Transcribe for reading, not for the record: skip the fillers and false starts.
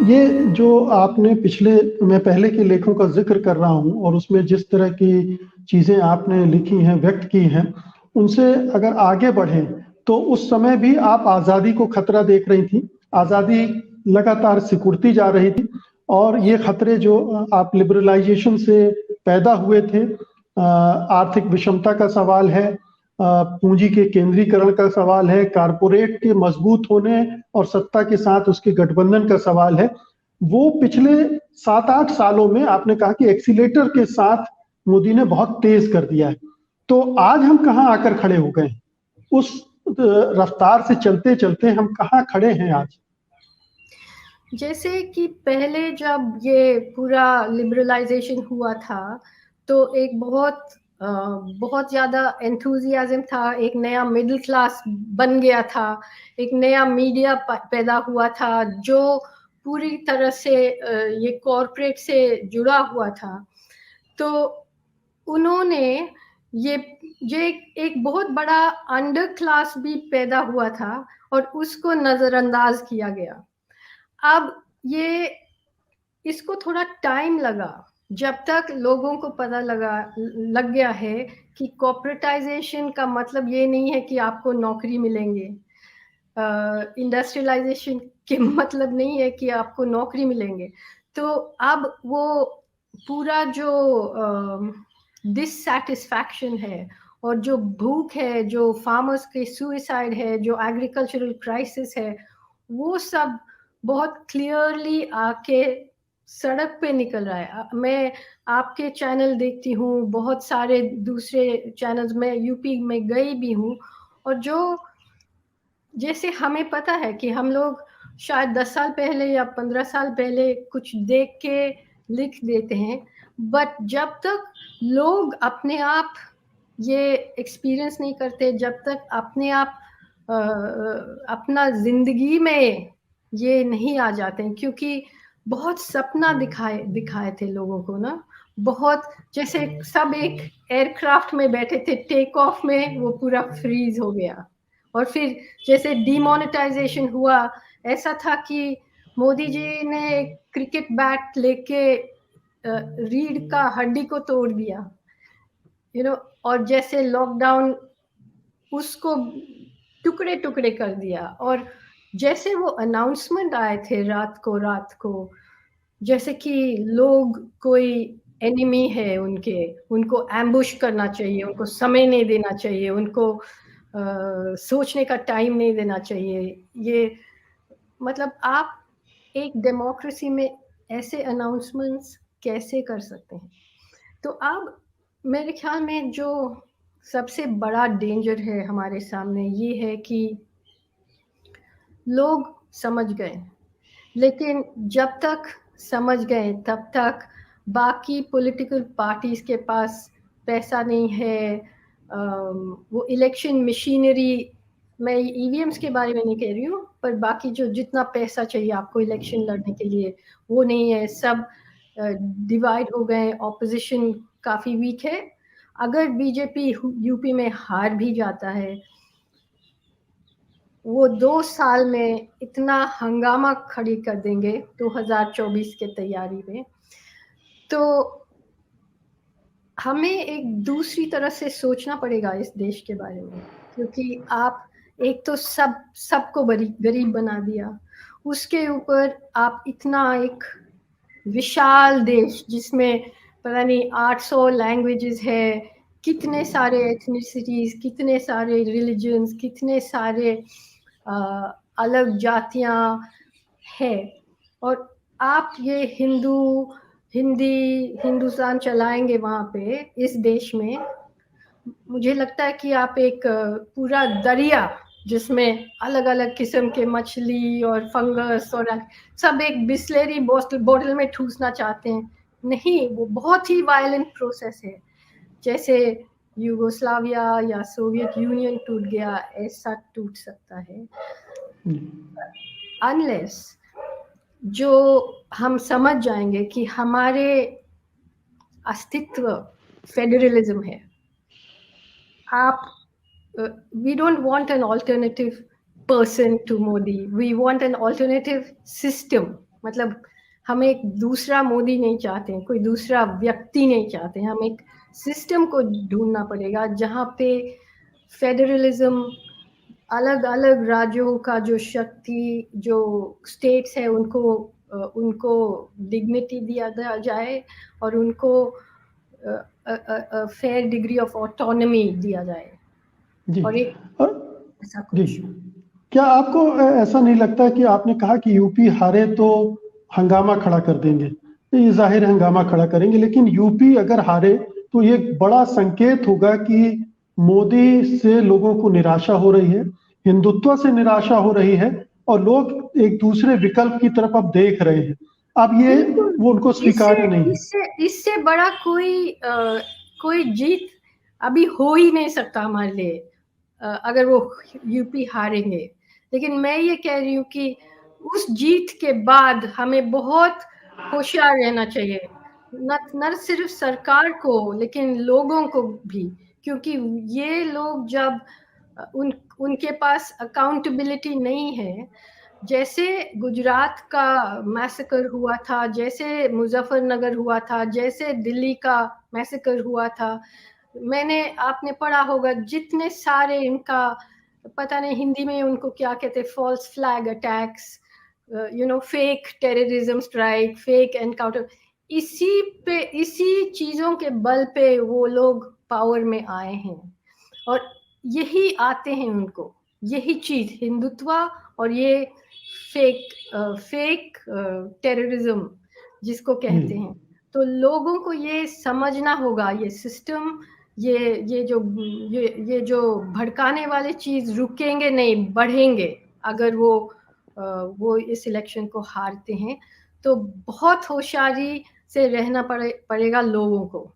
ये जो आपने मैं पहले के लेखों का ज़िक्र कर रहा हूँ और उसमें जिस तरह की चीज़ें आपने लिखी हैं, व्यक्त की हैं, उनसे अगर आगे बढ़ें, तो उस समय भी आप आज़ादी को खतरा देख रही थीं। आज़ादी लगातार सिकुड़ती जा रही थी और ये खतरे जो आप लिबरलाइज़ेशन से पैदा हुए थे, आर्थिक विषमता का सवाल है, पूंजी के केंद्रीकरण का सवाल है, कारपोरेट के मजबूत होने और सत्ता के साथ उसके गठबंधन का सवाल है। वो पिछले 7-8 सालों में आपने कहा कि एक्सीलेटर के साथ मोदी ने बहुत तेज कर दिया है। तो आज हम कहाँ आकर खड़े हो गए? उस रफ्तार से चलते-चलते हम कहाँ खड़े हैं आज? जैसे कि पहले जब ये पूरा लिबरलाइजेशन हुआ था, तो एक बहुत ज़्यादा एंथुजियाज्म था, एक नया मिडिल क्लास बन गया था, एक नया मीडिया पैदा हुआ था जो पूरी तरह से ये कॉरपोरेट से जुड़ा हुआ था। तो उन्होंने ये एक बहुत बड़ा अंडर क्लास भी पैदा हुआ था और उसको नज़रअंदाज किया गया। अब ये इसको थोड़ा टाइम लगा, जब तक लोगों को पता लग गया है कि कॉर्पोरेटाइजेशन का मतलब ये नहीं है कि आपको नौकरी मिलेंगे। इंडस्ट्रियलाइजेशन के मतलब नहीं है कि आपको नौकरी मिलेंगे। तो अब वो पूरा जो डिससैटिस्फैक्शन है और जो भूख है, जो फार्मर्स के सुसाइड है, जो एग्रीकल्चरल क्राइसिस है, वो सब बहुत क्लियरली आके सड़क पे निकल रहा है। मैं आपके चैनल देखती हूँ, बहुत सारे दूसरे चैनल्स में यूपी में गई भी हूँ, और जो जैसे हमें पता है कि हम लोग शायद 10 साल पहले या 15 साल पहले कुछ देख के लिख देते हैं, बट जब तक लोग अपने आप ये एक्सपीरियंस नहीं करते, जब तक अपने आप अपना जिंदगी में ये नहीं आ जाते हैं, क्योंकि बहुत सपना दिखाए थे लोगों को ना, बहुत जैसे सब एक एयरक्राफ्ट में बैठे थे, टेक ऑफ में वो पूरा फ्रीज हो गया, और फिर जैसे डिमोनेटाइजेशन हुआ, ऐसा था कि मोदी जी ने क्रिकेट बैट लेके रीढ़ का हड्डी को तोड़ दिया, और जैसे लॉकडाउन उसको टुकड़े टुकड़े कर दिया। और जैसे वो अनाउंसमेंट आए थे रात को, जैसे कि लोग कोई एनिमी है उनको एम्बुश करना चाहिए, उनको समय नहीं देना चाहिए, उनको सोचने का टाइम नहीं देना चाहिए। ये मतलब आप एक डेमोक्रेसी में ऐसे अनाउंसमेंट्स कैसे कर सकते हैं? तो अब मेरे ख्याल में जो सबसे बड़ा डेंजर है हमारे सामने ये है कि लोग समझ गए, लेकिन जब तक समझ गए तब तक बाकी पॉलिटिकल पार्टीज के पास पैसा नहीं है। वो इलेक्शन मशीनरी, मैं ईवीएम्स के बारे में नहीं कह रही हूँ, पर बाकी जो जितना पैसा चाहिए आपको इलेक्शन लड़ने के लिए वो नहीं है, सब डिवाइड हो गए, ऑपोजिशन काफ़ी वीक है। अगर बीजेपी यूपी में हार भी जाता है, वो 2 साल में इतना हंगामा खड़ी कर देंगे 2024 के तैयारी में। तो हमें एक दूसरी तरह से सोचना पड़ेगा इस देश के बारे में, क्योंकि आप एक तो सबको गरीब बना दिया, उसके ऊपर आप इतना एक विशाल देश जिसमें पता नहीं 800 लैंग्वेजेस है, कितने सारे एथनिसिटीज, कितने सारे रिलीजन्स, कितने सारे अलग जातियां है, और आप ये हिंदी हिंदुस्तान चलाएंगे वहाँ पे इस देश में। मुझे लगता है कि आप एक पूरा दरिया जिसमें अलग अलग किस्म के मछली और फंगस और सब एक बिस्लेरी बोतल में ठूसना चाहते हैं। नहीं, वो बहुत ही वायलेंट प्रोसेस है। जैसे यूगोस्लाविया या सोवियत यूनियन टूट गया, ऐसा टूट सकता है, अनलेस जो हम समझ जाएंगे कि हमारे अस्तित्व फेडरलिज्म है। आप we don't want an alternative person to Modi. We want an alternative system. मतलब हम एक दूसरा मोदी नहीं चाहते हैं, कोई दूसरा व्यक्ति नहीं चाहते हैं, हम एक सिस्टम को ढूंढना पड़ेगा जहाँ पे फेडरलिज्म, अलग अलग राज्यों का जो शक्ति, जो स्टेट्स है उनको डिग्निटी दिया जाए और उनको फेयर डिग्री ऑफ ऑटोनॉमी दिया जाए जी। और एक और ऐसा जी, कुछ। क्या आपको ऐसा नहीं लगता कि आपने कहा कि यूपी हारे तो हंगामा खड़ा कर देंगे, ये जाहिर है हंगामा खड़ा करेंगे, लेकिन यूपी अगर हारे तो ये एक बड़ा संकेत होगा कि मोदी से लोगों को निराशा हो रही है, हिंदुत्व से निराशा हो रही है और लोग एक दूसरे विकल्प की तरफ अब देख रहे हैं। अब ये बिल्कुल, वो उनको स्वीकार्य नहीं है। इससे बड़ा कोई जीत अभी हो ही नहीं सकता हमारे लिए, अगर वो यूपी हारेंगे। लेकिन मैं ये कह रही हूँ कि उस जीत के बाद हमें बहुत होशियार रहना चाहिए, न सिर्फ सरकार को लेकिन लोगों को भी, क्योंकि ये लोग जब उनके पास अकाउंटेबिलिटी नहीं है, जैसे गुजरात का मैसेकर हुआ था, जैसे मुजफ्फरनगर हुआ था, जैसे दिल्ली का मैसेकर हुआ था, आपने पढ़ा होगा जितने सारे इनका, पता नहीं हिंदी में उनको क्या कहते, false flag attacks, fake terrorism strike, fake encounter, इसी चीजों के बल पे वो लोग पावर में आए हैं और यही आते हैं उनको, यही चीज हिंदुत्व और ये फेक टेररिज्म जिसको कहते हैं। तो लोगों को ये समझना होगा, ये सिस्टम, ये जो भड़काने वाले चीज रुकेंगे नहीं, बढ़ेंगे अगर वो इस इलेक्शन को हारते हैं। तो बहुत होशियारी से रहना पड़ेगा लोगों को।